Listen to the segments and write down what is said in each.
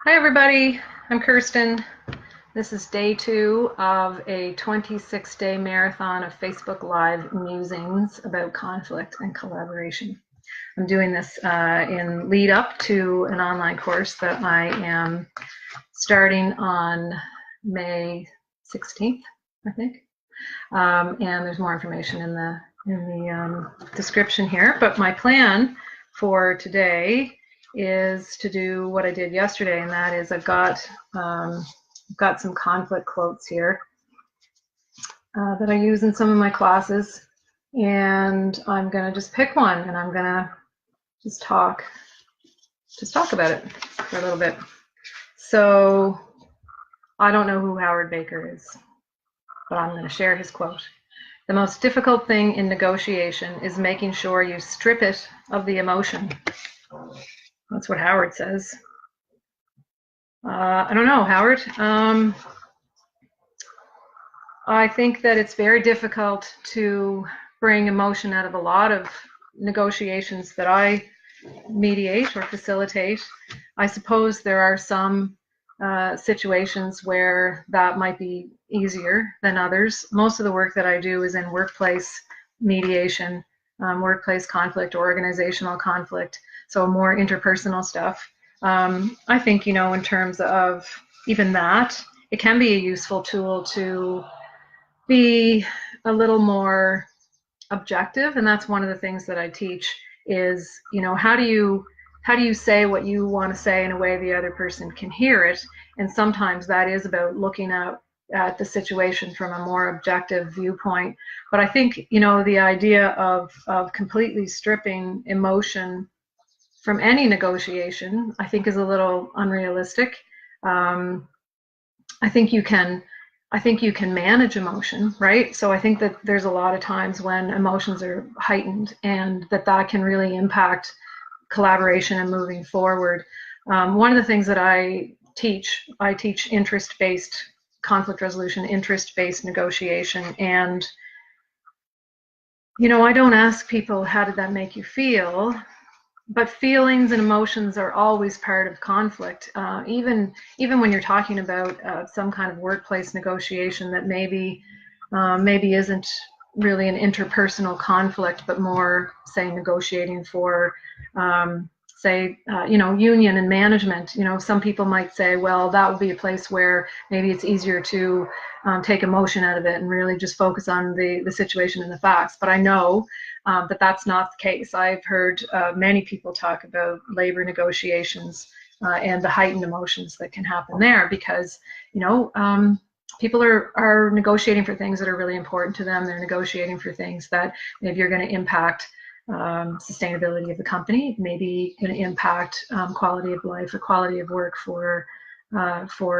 Hi everybody, I'm Kirstin. This is day 2 of a 26-day marathon of Facebook Live musings about conflict and collaboration. I'm doing this in lead up to an online course that I am starting on May 16th, I think. And there's more information in the description here. But my plan for today is to do what I did yesterday, and that is I've got some conflict quotes here that I use in some of my classes, and I'm gonna just pick one, and I'm gonna just talk about it for a little bit. So I don't know who Howard Baker is, but I'm going to share his quote. The most difficult thing in negotiation is making sure you strip it of the emotion. That's what Howard says. I don't know, Howard. I think that it's very difficult to bring emotion out of a lot of negotiations that I mediate or facilitate. I suppose there are some situations where that might be easier than others. Most of the work that I do is in workplace mediation, workplace conflict, organizational conflict, so more interpersonal stuff. I think, in terms of even that, it can be a useful tool to be a little more objective, and that's one of the things that I teach is, how do you say what you want to say in a way the other person can hear it? And sometimes that is about looking at the situation from a more objective viewpoint. But I think, the idea of completely stripping emotion from any negotiation, I think is a little unrealistic. I think you can manage emotion, right? So I think that there's a lot of times when emotions are heightened, and that can really impact collaboration and moving forward. One of the things that I teach interest-based conflict resolution, interest-based negotiation, and I don't ask people, how did that make you feel? But feelings and emotions are always part of conflict. Even when you're talking about some kind of workplace negotiation that maybe isn't really an interpersonal conflict, but more, say, negotiating for, union and management. Some people might say, well, that would be a place where maybe it's easier to take emotion out of it and really just focus on the situation and the facts. But I know that that's not the case. I've heard many people talk about labor negotiations and the heightened emotions that can happen there because, people are negotiating for things that are really important to them. They're negotiating for things that maybe are going to impact sustainability of the company, maybe going to impact quality of life or quality of work for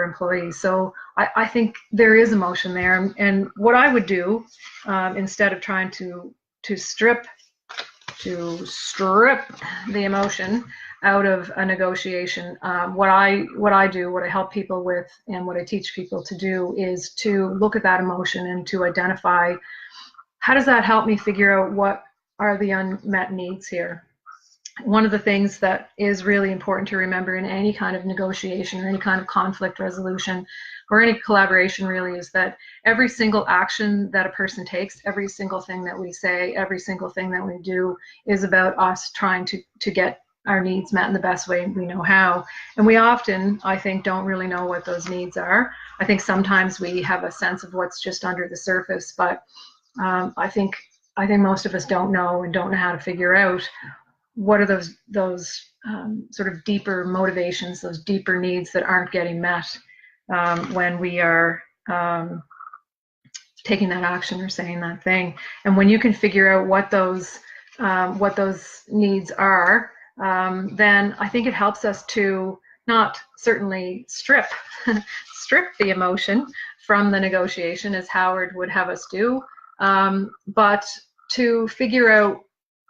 employees. So I think there is emotion there. And what I would do instead of trying to strip the emotion out of a negotiation, what I help people with, and what I teach people to do is to look at that emotion and to identify, how does that help me figure out what are the unmet needs here? One of the things that is really important to remember in any kind of negotiation or any kind of conflict resolution or any collaboration really is that every single action that a person takes, every single thing that we say, every single thing that we do is about us trying to get our needs met in the best way we know how. And we often, I think, don't really know what those needs are. I think sometimes we have a sense of what's just under the surface, but I think most of us don't know and don't know how to figure out what are those sort of deeper motivations, those deeper needs that aren't getting met when we are taking that action or saying that thing. And when you can figure out what those needs are, then I think it helps us to not certainly strip the emotion from the negotiation, as Howard would have us do, but to figure out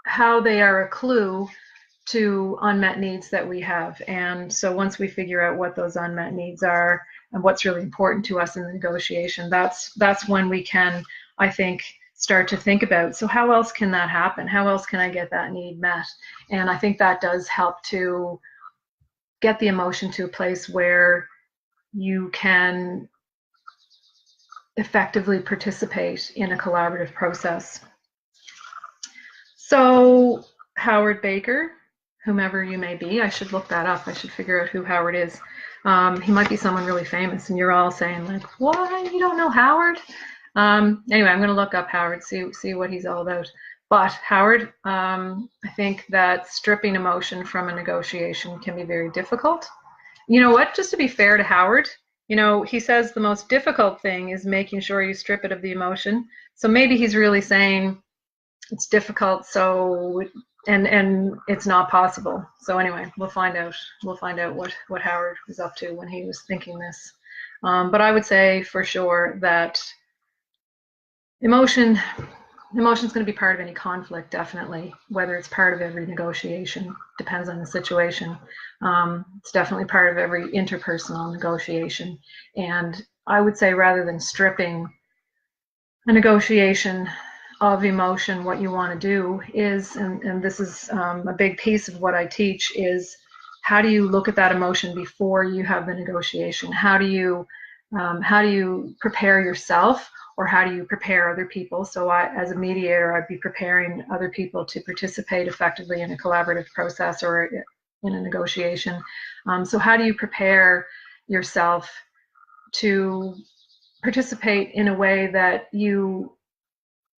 how they are a clue to unmet needs that we have. And so once we figure out what those unmet needs are and what's really important to us in the negotiation, that's when we can, I think, start to think about, so how else can that happen? How else can I get that need met? And I think that does help to get the emotion to a place where you can effectively participate in a collaborative process. So Howard Baker, whomever you may be, I should look that up. I should figure out who Howard is. He might be someone really famous, and you're all saying like, "What? You don't know Howard?" Anyway, I'm going to look up Howard, see what he's all about. But Howard, I think that stripping emotion from a negotiation can be very difficult. You know what? Just to be fair to Howard, you know, he says the most difficult thing is making sure you strip it of the emotion. So maybe he's really saying it's difficult, so and it's not possible. So anyway, we'll find out what Howard was up to when he was thinking this. But I would say for sure that emotion's going to be part of any conflict, definitely. Whether it's part of every negotiation depends on the situation. It's definitely part of every interpersonal negotiation. And I would say rather than stripping a negotiation of emotion, what you want to do is, and this is a big piece of what I teach, is how do you look at that emotion before you have the negotiation? How do you prepare yourself, or how do you prepare other people? So as a mediator, I'd be preparing other people to participate effectively in a collaborative process or in a negotiation. So how do you prepare yourself to participate in a way that you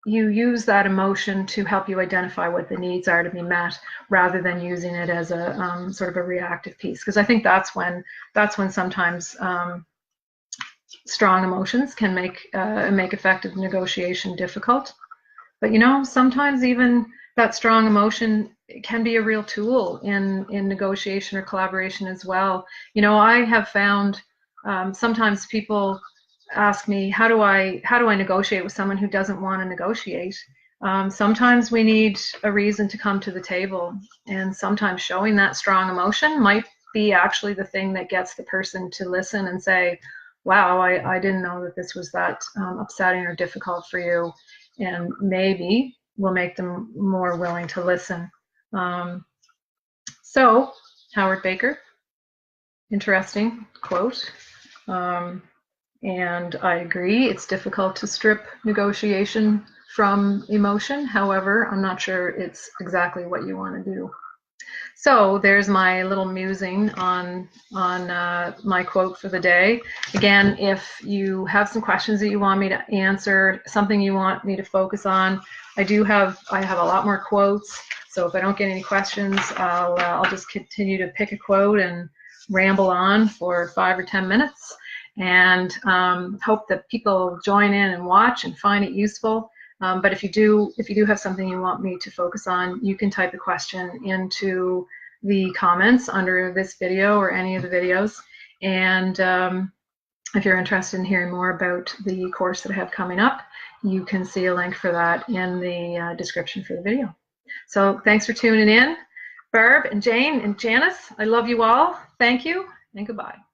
use that emotion to help you identify what the needs are to be met, rather than using it as a sort of a reactive piece? Because I think that's when sometimes strong emotions can make effective negotiation difficult. But you know, sometimes even that strong emotion can be a real tool in negotiation or collaboration as well. You know, I have found sometimes people ask me, how do I negotiate with someone who doesn't want to negotiate? Sometimes we need a reason to come to the table, and sometimes showing that strong emotion might be actually the thing that gets the person to listen and say, wow, I didn't know that this was that upsetting or difficult for you, and maybe will make them more willing to listen. So Howard Baker, interesting quote. And I agree, it's difficult to strip negotiation from emotion. However, I'm not sure it's exactly what you want to do. So there's my little musing on my quote for the day. Again, if you have some questions that you want me to answer, something you want me to focus on, I have a lot more quotes. So if I don't get any questions, I'll just continue to pick a quote and ramble on for 5 or 10 minutes. And hope that people join in and watch and find it useful. But if you do have something you want me to focus on, you can type a question into the comments under this video or any of the videos. And if you're interested in hearing more about the course that I have coming up, you can see a link for that in the description for the video. So thanks for tuning in. Barb and Jane and Janice, I love you all. Thank you and goodbye.